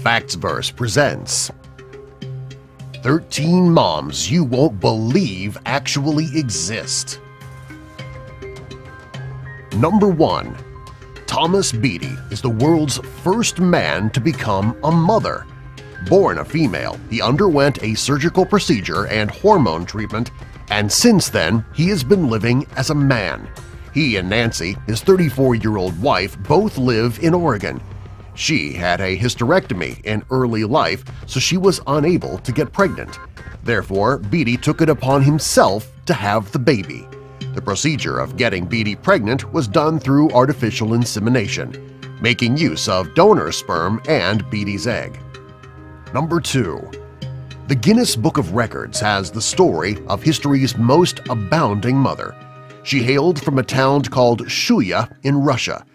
Factsverse presents 13 Moms You Won't Believe Actually Exist. Number 1. Thomas Beattie is the world's first man to become a mother. Born a female, he underwent a surgical procedure and hormone treatment, and since then he has been living as a man. He and Nancy, his 34-year-old wife, both live in Oregon. She had a hysterectomy in early life, so she was unable to get pregnant. Therefore, Beattie took it upon himself to have the baby. The procedure of getting Beattie pregnant was done through artificial insemination, making use of donor sperm and Beattie's egg. Number 2. The Guinness Book of Records has the story of history's most abounding mother. She hailed from a town called Shuya in Russia.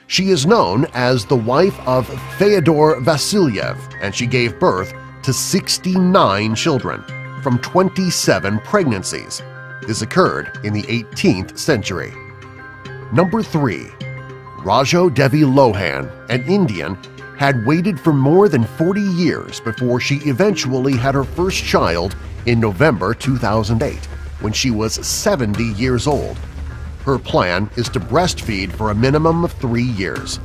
She is known as the wife of Fyodor Vasilyev, and she gave birth to 69 children from 27 pregnancies. This occurred in the 18th century. Number 3. Rajo Devi Lohan, an Indian, had waited for more than 40 years before she eventually had her first child in November 2008, when she was 70 years old. Her plan is to breastfeed for a minimum of 3 years.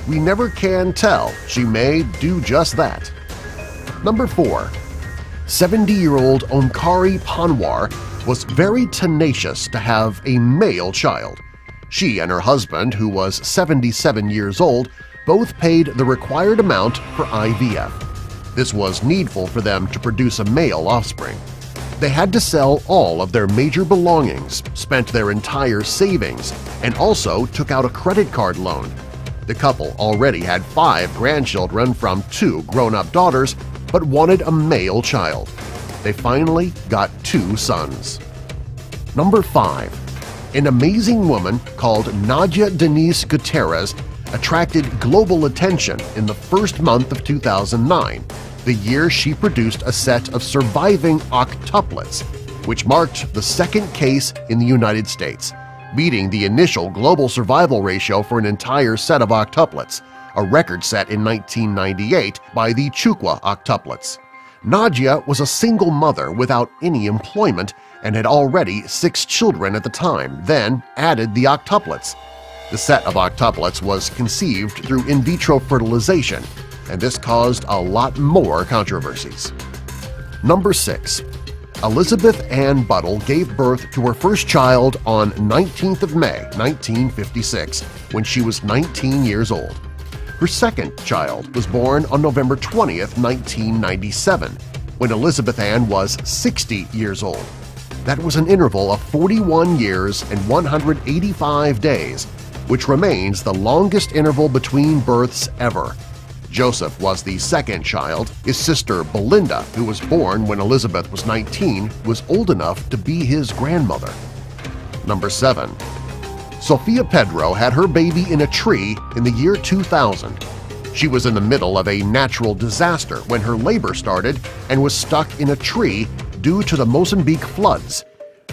We never can tell, she may do just that. Number 4. 70-year-old Omkari Panwar was very tenacious to have a male child. She and her husband, who was 77 years old, both paid the required amount for IVF. This was needful for them to produce a male offspring. They had to sell all of their major belongings, spent their entire savings, and also took out a credit card loan. The couple already had 5 grandchildren from 2 grown-up daughters but wanted a male child. They finally got 2 sons. Number 5. An amazing woman called Nadia Denise Gutierrez attracted global attention in the first month of 2009, the year she produced a set of surviving octuplets, which marked the second case in the United States, beating the initial global survival ratio for an entire set of octuplets, a record set in 1998 by the Chukwa octuplets. Nadia was a single mother without any employment and had already 6 children at the time, then added the octuplets. The set of octuplets was conceived through in vitro fertilization, and this caused a lot more controversies. Number 6. Elizabeth Ann Buttle gave birth to her first child on 19th of May, 1956, when she was 19 years old. Her second child was born on November 20th, 1997, when Elizabeth Ann was 60 years old. That was an interval of 41 years and 185 days, which remains the longest interval between births ever. Joseph was the second child. His sister Belinda, who was born when Elizabeth was 19, was old enough to be his grandmother. Number 7. Sofia Pedro had her baby in a tree in the year 2000. She was in the middle of a natural disaster when her labor started and was stuck in a tree due to the Mozambique floods.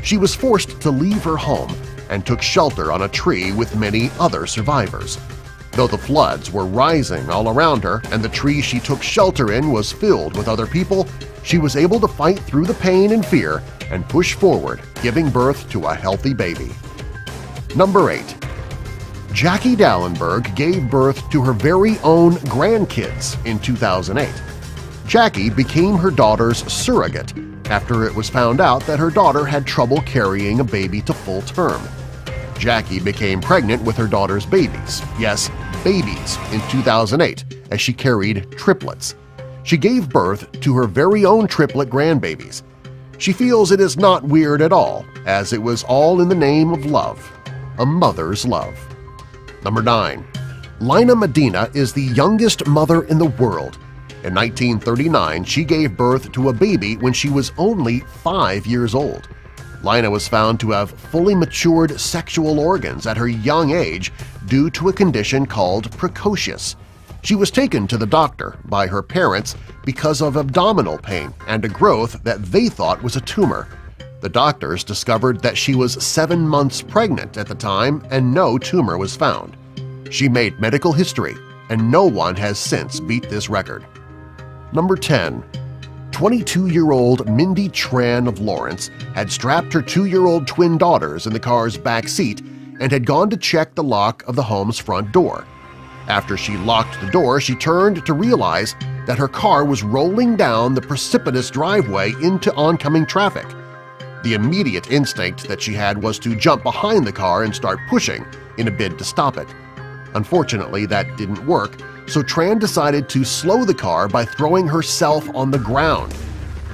She was forced to leave her home and took shelter on a tree with many other survivors. Though the floods were rising all around her and the tree she took shelter in was filled with other people, she was able to fight through the pain and fear and push forward, giving birth to a healthy baby. Number 8. Jackie Dallenberg gave birth to her very own grandkids in 2008. Jackie became her daughter's surrogate after it was found out that her daughter had trouble carrying a baby to full term. Jackie became pregnant with her daughter's babies, yes, babies, in 2008 as she carried triplets. She gave birth to her very own triplet grandbabies. She feels it is not weird at all, as it was all in the name of love, a mother's love. Number 9. Lina Medina is the youngest mother in the world. In 1939, she gave birth to a baby when she was only 5 years old. Lina was found to have fully matured sexual organs at her young age due to a condition called precocious. She was taken to the doctor by her parents because of abdominal pain and a growth that they thought was a tumor. The doctors discovered that she was 7 months pregnant at the time and no tumor was found. She made medical history, and no one has since beat this record. Number 10. 22-year-old Mindy Tran of Lawrence had strapped her 2-year-old twin daughters in the car's back seat and had gone to check the lock of the home's front door. After she locked the door, she turned to realize that her car was rolling down the precipitous driveway into oncoming traffic. The immediate instinct that she had was to jump behind the car and start pushing in a bid to stop it. Unfortunately, that didn't work, so Tran decided to slow the car by throwing herself on the ground.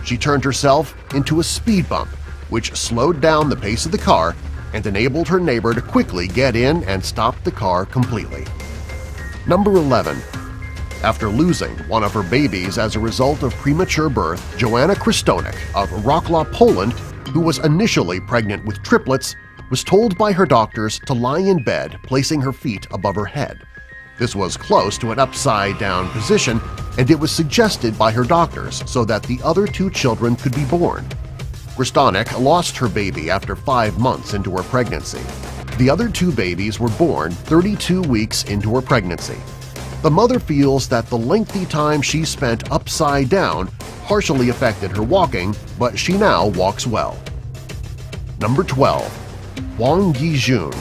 She turned herself into a speed bump, which slowed down the pace of the car and enabled her neighbor to quickly get in and stop the car completely. Number 11. After losing one of her babies as a result of premature birth, Joanna Krystonek of Wrocław, Poland, who was initially pregnant with triplets, was told by her doctors to lie in bed, placing her feet above her head. This was close to an upside-down position, and it was suggested by her doctors so that the other 2 children could be born. Krystonek lost her baby after 5 months into her pregnancy. The other 2 babies were born 32 weeks into her pregnancy. The mother feels that the lengthy time she spent upside down partially affected her walking, but she now walks well. Number 12. Hwang Yi-jun.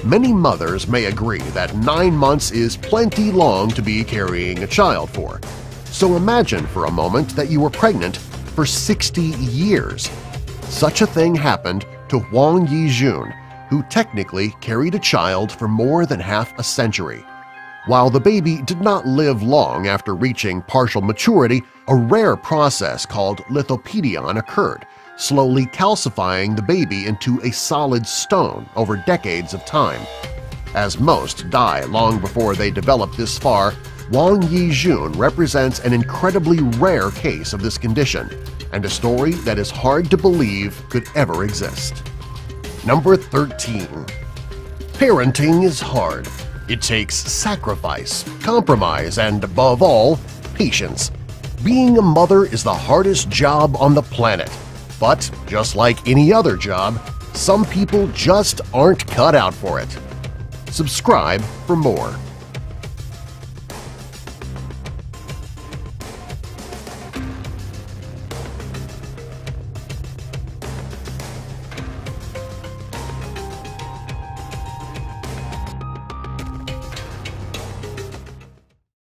Many mothers may agree that 9 months is plenty long to be carrying a child for. So imagine for a moment that you were pregnant for 60 years. Such a thing happened to Hwang Yi-jun, who technically carried a child for more than half a century. While the baby did not live long after reaching partial maturity, a rare process called lithopedion occurred, slowly calcifying the baby into a solid stone over decades of time. As most die long before they develop this far, Hwang Yi-jun represents an incredibly rare case of this condition and a story that is hard to believe could ever exist. Number 13. Parenting is hard. It takes sacrifice, compromise, and above all, patience. Being a mother is the hardest job on the planet. But just like any other job, some people just aren't cut out for it. Subscribe for more.